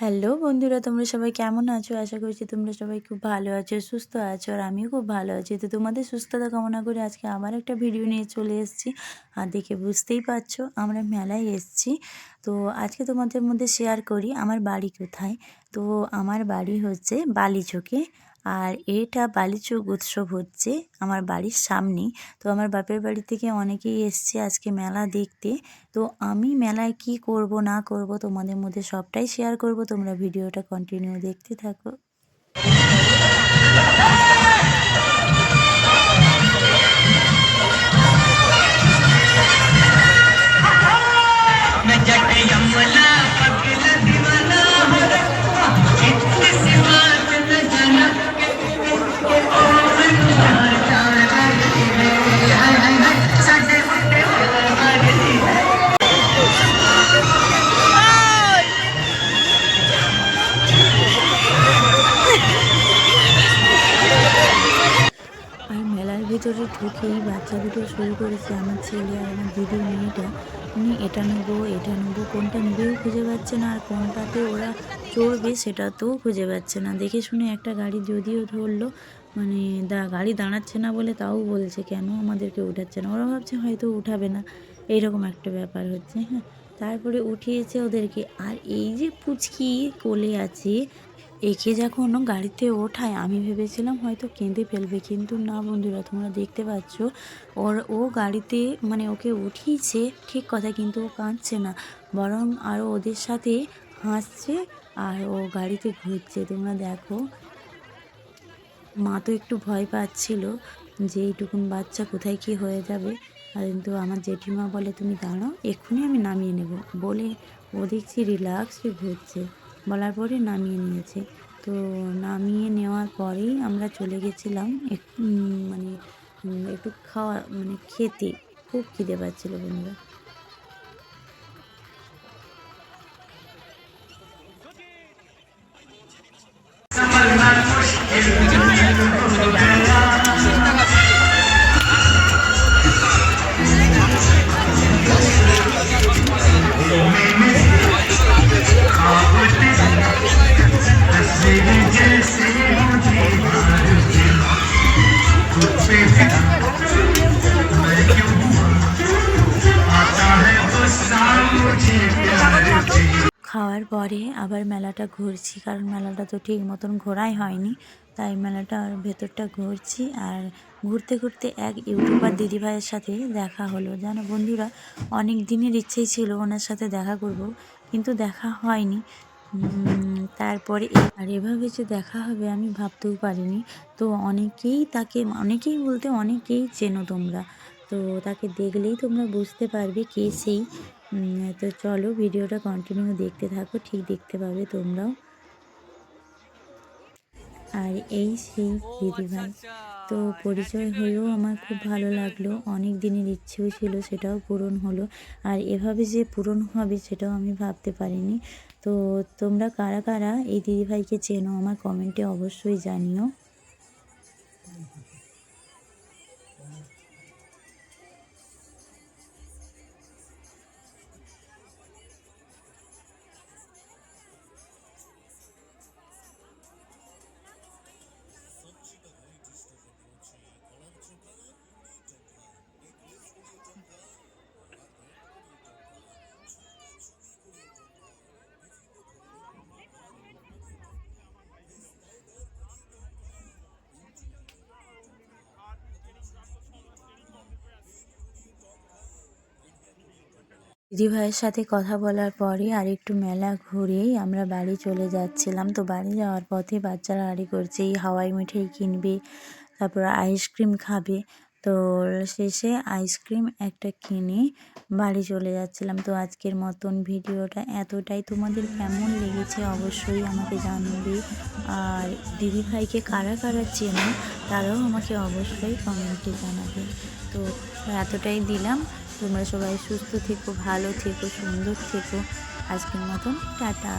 Hello বন্ধুরা, তোমরা সবাই কেমন আছো? আশা করছি তোমরা সবাই খুব ভালো আছো, সুস্থ আছো, আর আমিও খুব ভালো আছি। তো তোমাদের সুস্থতা কামনা করে আজকে আবার একটা ভিডিও নিয়ে চলে এসেছি। আর দেখে বুঝতেই পারছো আমরা মেলায় এসেছি। তো আজকে তোমাদের মধ্যে শেয়ার করি আমার বাড়ি কোথায়। তো আমার বাড়ি হচ্ছে বালিচকে। আর এটা বালিচক উৎসব হচ্ছে আমার বাড়ির সামনেই। তো আমার বাপের বাড়ি থেকে অনেকেই এসছে আজকে মেলা দেখতে। তো আমি মেলায় কি করব না করব তোমাদের মধ্যে সবটাই শেয়ার করব। তোমরা ভিডিওটা কন্টিনিউ দেখতে থাকো। আর মেলার ভিতরে ঢুকেই বাচ্চা দুটো শুরু করেছে, আমার ছেলে আর আমার দিদির মেয়েটা। এটা নেবো এটা নেবো, কোনটা নেবেও খুঁজে পাচ্ছে না, আর কোনটাতে ওরা চড়বে সেটাতেও খুঁজে পাচ্ছে না। দেখে শুনে একটা গাড়ি যদিও ধরলো, মানে গাড়ি দাঁড়াচ্ছে না বলে তাও বলছে কেন আমাদেরকে উঠাচ্ছে না। ওরা ভাবছে হয়তো উঠাবে না, এইরকম একটা ব্যাপার হচ্ছে। হ্যাঁ, তারপরে উঠিয়েছে ওদেরকে। আর এই যে পুচকি কোলে আছে, একে যখন গাড়িতে ওঠায় আমি ভেবেছিলাম হয়তো কেঁদে ফেলবে, কিন্তু না বন্ধুরা, তোমরা দেখতে পাচ্ছ ও গাড়িতে মানে ওকে উঠিয়েছে ঠিক কথা, কিন্তু ও কাঁদছে না, বরং আরও ওদের সাথে হাসছে আর ও গাড়িতে ঘুরছে। তোমরা দেখো, মা তো একটু ভয় পাচ্ছিল যে এইটুকুন বাচ্চা কোথায় কি হয়ে যাবে। আর কিন্তু আমার জেঠিমা বলে তুমি দাঁড়াও, এক্ষুনি আমি নামিয়ে নেব বলে ও দেখছি রিল্যাক্সে ঘুরছে। বলার পরে নামিয়ে নিয়েছে। তো নামিয়ে নেওয়ার পরেই আমরা চলে গেছিলাম মানে একটু খাওয়া মানে খেতে। খুব খিদে পাচ্ছিল বন্ধুরা। খাওয়ার পরে আবার মেলাটা ঘুরছি, কারণ মেলাটা তো ঠিক মতন ঘোরাই হয়নি, তাই মেলাটার ভেতরটা ঘুরছি। আর ঘুরতে ঘুরতে এক ইউটিউবার দিদিভাইয়ের সাথে দেখা হলো। জানো বন্ধুরা, অনেক দিনের ইচ্ছেই ছিল ওনার সাথে দেখা করব, কিন্তু দেখা হয়নি। তারপরে আর এভাবে যে দেখা হবে আমি ভাবতেও পারিনি। তো অনেকেই বলতে অনেকেই চেনো তোমরা। তো তাকে দেখলেই তোমরা বুঝতে পারবে কে সেই। তো চলো ভিডিওটা কন্টিনিউ দেখতে থাকো, ঠিক দেখতে পাবে তোমরাও। আর এই সেই দিদিভাই। তো পরিচয় হয়েও আমার খুব ভালো লাগলো, অনেক দিনের ইচ্ছেও ছিল সেটাও পূরণ হলো। আর এভাবে যে পূরণ হবে সেটাও আমি ভাবতে পারিনি। তো তোমরা কারা কারা এই দিদিভাইকে চেনো আমার কমেন্টে অবশ্যই জানিও। দিদিভাইয়ের সাথে কথা বলার পরে আর একটু মেলা ঘুরেই আমরা বাড়ি চলে যাচ্ছিলাম। তো বাড়ি যাওয়ার পথে বাচ্চারা আড়ি করছে এই হাওয়াই মিঠাই কিনবে, তারপর আইসক্রিম খাবে। তো শেষে আইসক্রিম একটা কিনে বাড়ি চলে যাচ্ছিলাম। তো আজকের মতন ভিডিওটা এতটাই, তোমাদের কেমন লেগেছে অবশ্যই আমাকে জানাবে। আর দিদিভাইকে কারা কারা চেনো তারাও আমাকে অবশ্যই কমেন্টে জানাবে। তো এতটাই দিলাম। তোমরা সবাই সুস্থ থেকো, ভালো থেকো, সুন্দর থেকো। আজকের মতন টাটা।